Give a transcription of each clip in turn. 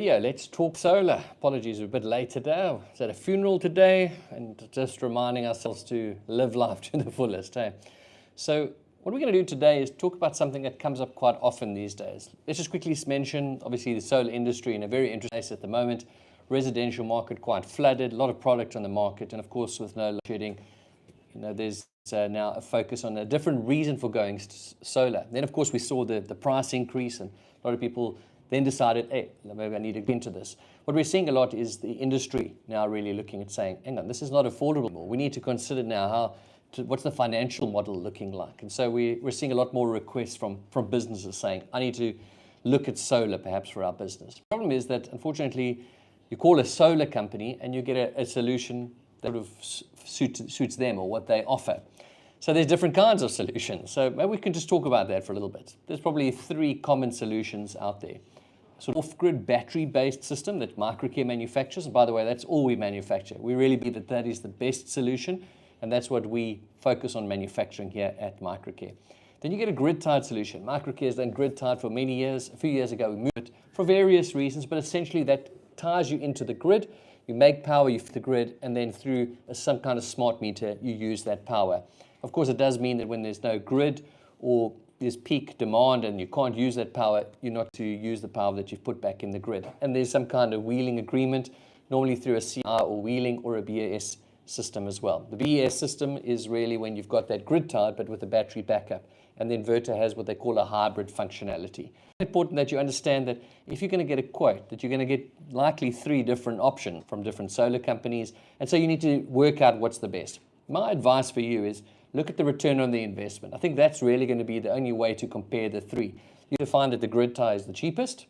Yeah, let's talk solar. Apologies, we're a bit late today. I was at a funeral today and just reminding ourselves to live life to the fullest. So what we're going to do today is talk about something that comes up quite often these days. Let's just quickly mention, obviously, the solar industry in a very interesting place at the moment. Residential market quite flooded, a lot of product on the market, and of course with no load shedding, there's now a focus on a different reason for going solar. Then of course we saw the price increase, and a lot of people then decided, hey, maybe I need to get into this. What we're seeing a lot is the industry now really looking at saying, hang on, this is not affordable anymore. We need to consider now what's the financial model looking like. And so we're seeing a lot more requests from businesses saying, I need to look at solar perhaps for our business. The problem is that unfortunately you call a solar company and you get a solution that sort of suits them or what they offer. So there's different kinds of solutions. So maybe we can just talk about that for a little bit. There's probably 3 common solutions out there. Sort of off-grid battery-based system that Microcare manufactures. And by the way, that's all we manufacture. We really believe that is the best solution, and that's what we focus on manufacturing here at Microcare. Then you get a grid-tied solution. Microcare has done grid-tied for many years. A few years ago, we moved it for various reasons, but essentially that ties you into the grid. You make power, you feed the grid, and then through some kind of smart meter, you use that power. Of course, it does mean that when there's no grid or there's peak demand and you can't use that power, you're not to use the power that you've put back in the grid. And there's some kind of wheeling agreement, normally through a CI or wheeling or a BESS system as well. The BESS system is really when you've got that grid tied but with a battery backup. And the inverter has what they call a hybrid functionality. It's important that you understand that if you're going to get a quote, that you're going to get likely 3 different options from different solar companies. And so you need to work out what's the best. My advice for you is look at the return on the investment. I think that's really going to be the only way to compare the 3. You find that the grid tie is the cheapest.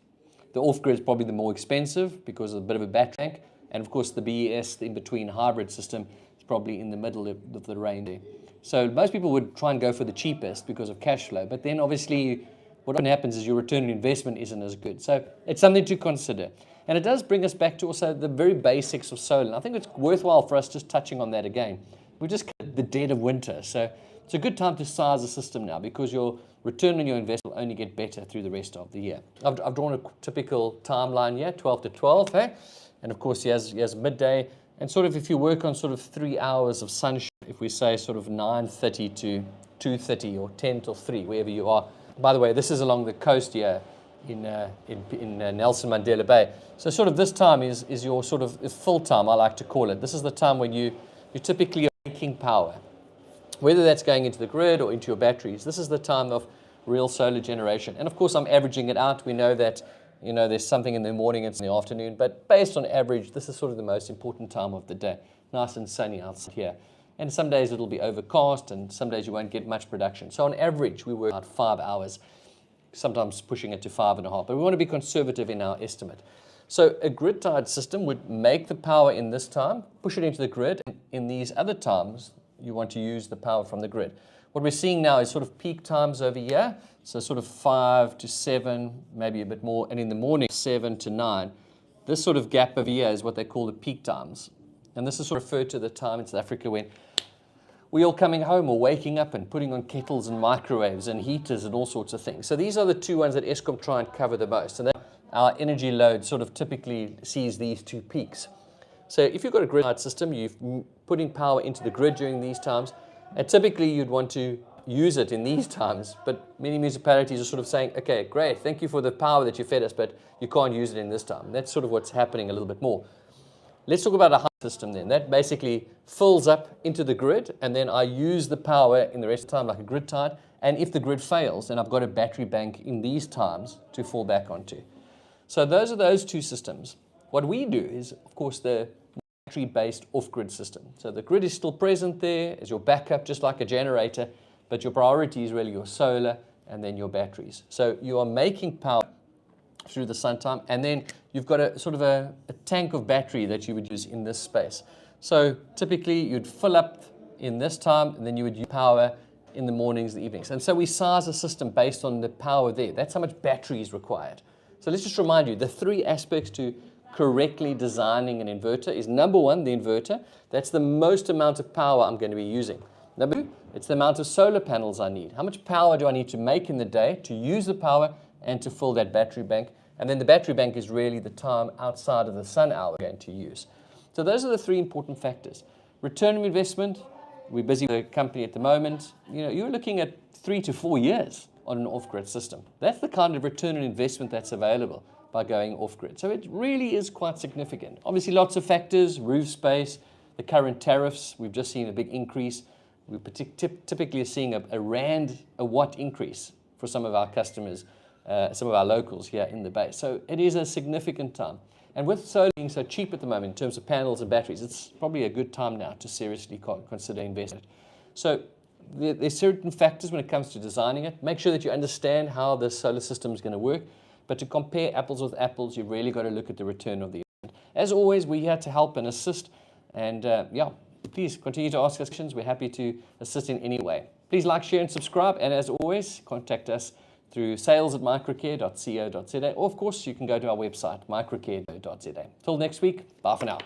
The off-grid is probably the more expensive because of a bit of a battery bank. And of course the BES, the in-between hybrid system, is probably in the middle of the range there. So most people would try and go for the cheapest because of cash flow. But then obviously what often happens is your return on investment isn't as good. So it's something to consider. And it does bring us back to also the very basics of solar. And I think it's worthwhile for us just touching on that again. We're just at the dead of winter. So it's a good time to size the system now because your return on your investment will only get better through the rest of the year. I've drawn a typical timeline here, 12 to 12. And of course, he has midday. And sort of if you work on sort of 3 hours of sunshine, if we say sort of 9:30 to 2:30 or 10 till 3, wherever you are. By the way, this is along the coast here in Nelson Mandela Bay. So sort of this time is your sort of full time, I like to call it. This is the time when you typically are making power. Whether that's going into the grid or into your batteries, this is the time of real solar generation. And of course, I'm averaging it out. We know that there's something in the morning and in the afternoon, but based on average, this is sort of the most important time of the day. Nice and sunny outside here. And some days it'll be overcast, and some days you won't get much production. So on average, we work about 5 hours, sometimes pushing it to 5.5. But we want to be conservative in our estimate. So a grid-tied system would make the power in this time, push it into the grid. And in these other times, you want to use the power from the grid. What we're seeing now is sort of peak times over here. So sort of 5 to 7, maybe a bit more. And in the morning, 7 to 9. This sort of gap over here is what they call the peak times. And this is sort of referred to the time in South Africa when we're all coming home or waking up and putting on kettles and microwaves and heaters and all sorts of things. So these are the 2 ones that Eskom try and cover the most. And our energy load sort of typically sees these 2 peaks. So if you've got a grid-tied system, you're putting power into the grid during these times, and typically you'd want to use it in these times, but many municipalities are sort of saying, okay, great, thank you for the power that you fed us, but you can't use it in this time. That's sort of what's happening a little bit more. Let's talk about a hybrid system then. That basically fills up into the grid, and then I use the power in the rest of the time like a grid tied, and if the grid fails, then I've got a battery bank in these times to fall back onto. So those are those 2 systems. What we do is, of course, the battery-based off-grid system. So the grid is still present there as your backup, just like a generator, but your priority is really your solar and then your batteries. So you are making power through the sun time, and then you've got a sort of a tank of battery that you would use in this space. So typically you'd fill up in this time, and then you would use power in the mornings and evenings. And so we size a system based on the power there. That's how much battery is required. So let's just remind you, the 3 aspects to correctly designing an inverter is number 1, the inverter. That's the most amount of power I'm going to be using. Number 2, it's the amount of solar panels I need. How much power do I need to make in the day to use the power and to fill that battery bank? And then the battery bank is really the time outside of the sun hour we're going to use. So those are the three important factors. Return on investment, we're busy with a company at the moment. You're looking at 3 to 4 years on an off-grid system. That's the kind of return on investment that's available by going off-grid. So it really is quite significant. Obviously, lots of factors, roof space, the current tariffs. We've just seen a big increase. We typically are seeing a rand a watt increase for some of our customers, some of our locals here in the Bay. So it is a significant time. And with solar being so cheap at the moment in terms of panels and batteries, it's probably a good time now to seriously consider investing. So there's certain factors when it comes to designing it. Make sure that you understand how the solar system is going to work. But to compare apples with apples, you've really got to look at the return of the investment. As always, we're here to help and assist. And please continue to ask us questions. We're happy to assist in any way. Please like, share, and subscribe. And as always, contact us through sales@microcare.co.za. Or, of course, you can go to our website, microcare.co.za. Till next week, bye for now.